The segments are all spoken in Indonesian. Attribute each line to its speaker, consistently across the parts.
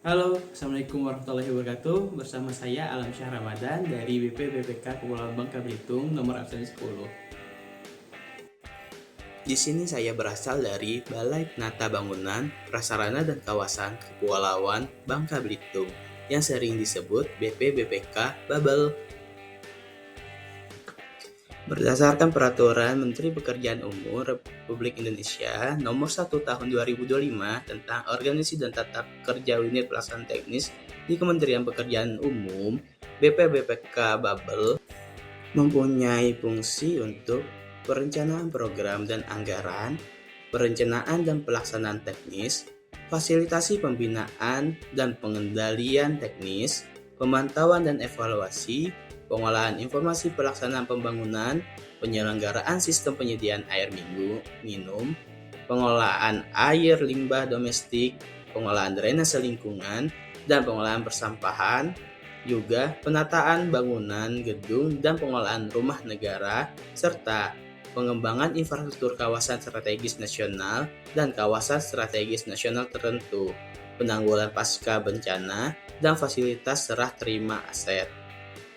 Speaker 1: Halo, Assalamualaikum warahmatullahi wabarakatuh. Bersama saya Alam Syah Ramadan dari BPBPK Kepulauan Bangka Belitung nomor absen 10.
Speaker 2: Di sini saya berasal dari Balai Penata Bangunan, Prasarana dan Kawasan Kepulauan Bangka Belitung yang sering disebut BPBPK Babel. Berdasarkan Peraturan Menteri Pekerjaan Umum Republik Indonesia Nomor 1 Tahun 2025 tentang Organisasi dan Tata Kerja Unit Pelaksanaan Teknis di Kementerian Pekerjaan Umum, BPBPK Babel mempunyai fungsi untuk perencanaan program dan anggaran, perencanaan dan pelaksanaan teknis, fasilitasi pembinaan dan pengendalian teknis, pemantauan dan evaluasi, pengolahan informasi pelaksanaan pembangunan, penyelenggaraan sistem penyediaan air minum, pengolahan air limbah domestik, pengolahan drainase lingkungan, dan pengolahan persampahan, juga penataan bangunan, gedung, dan pengolahan rumah negara, serta pengembangan infrastruktur kawasan strategis nasional dan kawasan strategis nasional tertentu, penanggulangan pasca bencana, dan fasilitas serah terima aset.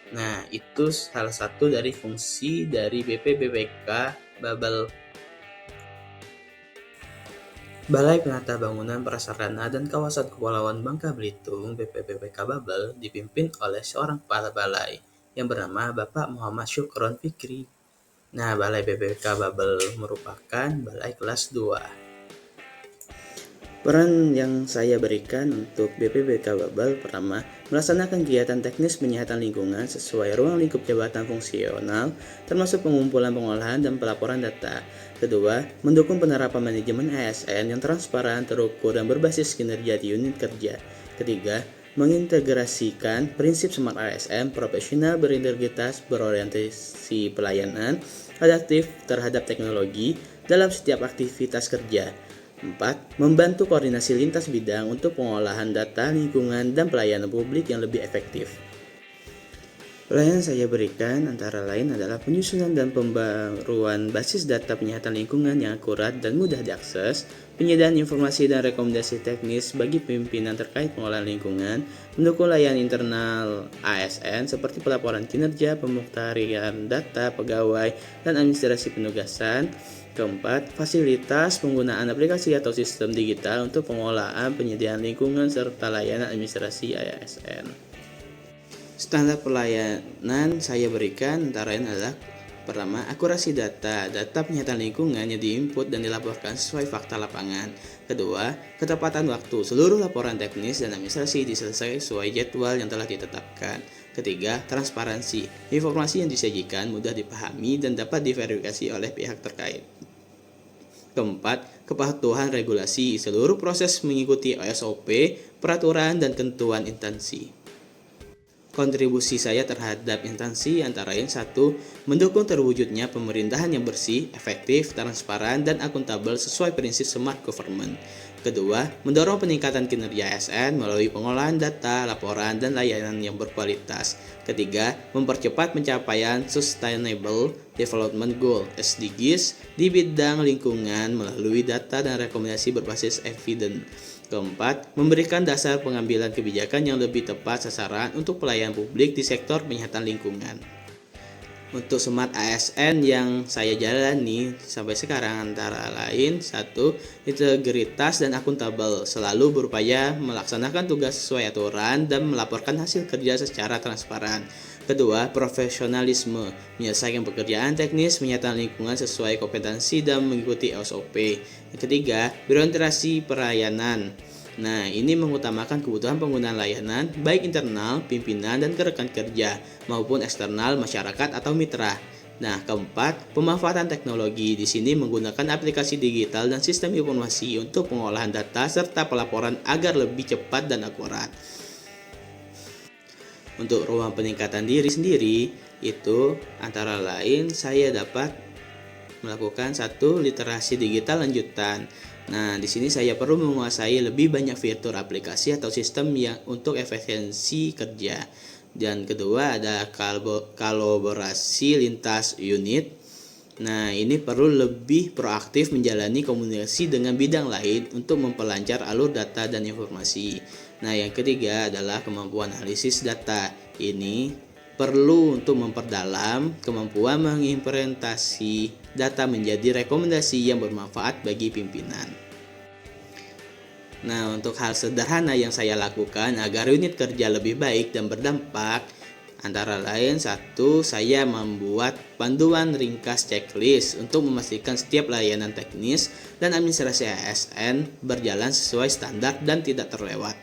Speaker 2: Nah, itu salah satu dari fungsi dari BPBPK Babel. Balai Penata Bangunan Prasarana dan Kawasan Kepulauan Bangka Belitung (BPBPK Babel) dipimpin oleh seorang kepala balai yang bernama Bapak Muhammad Syukron Fikri. Nah, Balai BPBPK Babel merupakan balai kelas 2. Peran yang saya berikan untuk BPBK Babel pertama, melaksanakan kegiatan teknis penyihatan lingkungan sesuai ruang lingkup jabatan fungsional, termasuk pengumpulan, pengolahan, dan pelaporan data. Kedua, mendukung penerapan manajemen ASN yang transparan, terukur, dan berbasis kinerja di unit kerja. Ketiga, mengintegrasikan prinsip Smart ASN, profesional, berintegritas, berorientasi pelayanan, adaptif terhadap teknologi dalam setiap aktivitas kerja. 4. Membantu koordinasi lintas bidang untuk pengolahan data lingkungan dan pelayanan publik yang lebih efektif. Pelayanan saya berikan antara lain adalah penyusunan dan pembaruan basis data penyihatan lingkungan yang akurat dan mudah diakses, penyediaan informasi dan rekomendasi teknis bagi pimpinan terkait pengolahan lingkungan, mendukung layanan internal ASN seperti pelaporan kinerja, pemuktarian data pegawai, dan administrasi penugasan. Keempat, fasilitas penggunaan aplikasi atau sistem digital untuk pengolahan penyediaan lingkungan serta layanan administrasi ASN. Standar pelayanan saya berikan antara lain adalah pertama, akurasi data penyihatan lingkungan yang diinput dan dilaporkan sesuai fakta lapangan. Kedua, ketepatan waktu, seluruh laporan teknis dan administrasi diselesaikan sesuai jadwal yang telah ditetapkan. Ketiga, transparansi, informasi yang disajikan mudah dipahami dan dapat diverifikasi oleh pihak terkait. Keempat, kepatuhan regulasi, seluruh proses mengikuti SOP, peraturan, dan ketentuan instansi. Kontribusi saya terhadap instansi antara lain 1. Mendukung terwujudnya pemerintahan yang bersih, efektif, transparan, dan akuntabel sesuai prinsip smart government. Kedua, mendorong peningkatan kinerja ASN melalui pengolahan data, laporan, dan layanan yang berkualitas. Ketiga, mempercepat pencapaian Sustainable Development Goal (SDGs) di bidang lingkungan melalui data dan rekomendasi berbasis evidence. Keempat, memberikan dasar pengambilan kebijakan yang lebih tepat sasaran untuk pelayanan publik di sektor penyihatan lingkungan. Untuk Smart ASN yang saya jalani sampai sekarang antara lain 1. Integritas dan akuntabel, selalu berupaya melaksanakan tugas sesuai aturan dan melaporkan hasil kerja secara transparan. Kedua, profesionalisme, menyelesaikan pekerjaan teknis penyihatan lingkungan sesuai kompetensi dan mengikuti SOP. Yang ketiga, berorientasi pelayanan. Nah, ini mengutamakan kebutuhan penggunaan layanan baik internal, pimpinan, dan rekan kerja maupun eksternal, masyarakat atau mitra. Nah, keempat, pemanfaatan teknologi. Di sini menggunakan aplikasi digital dan sistem informasi untuk pengolahan data serta pelaporan agar lebih cepat dan akurat. Untuk ruang peningkatan diri sendiri, itu antara lain saya dapat melakukan 1. Literasi digital lanjutan. Nah, di sini saya perlu menguasai lebih banyak fitur aplikasi atau sistem yang untuk efisiensi kerja. Dan kedua ada kolaborasi lintas unit. Nah, ini perlu lebih proaktif menjalani komunikasi dengan bidang lain untuk memperlancar alur data dan informasi. Nah, yang ketiga adalah kemampuan analisis data. Ini perlu untuk memperdalam kemampuan mengimplementasi data menjadi rekomendasi yang bermanfaat bagi pimpinan. Nah, untuk hal sederhana yang saya lakukan agar unit kerja lebih baik dan berdampak, antara lain, satu, saya membuat panduan ringkas checklist untuk memastikan setiap layanan teknis dan administrasi ASN berjalan sesuai standar dan tidak terlewat.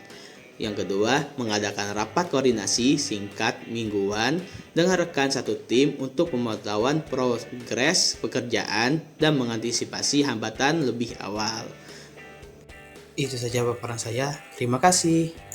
Speaker 2: Yang kedua, mengadakan rapat koordinasi singkat mingguan dengan rekan satu tim untuk pemantauan progres pekerjaan dan mengantisipasi hambatan lebih awal. Itu saja paparan saya. Terima kasih.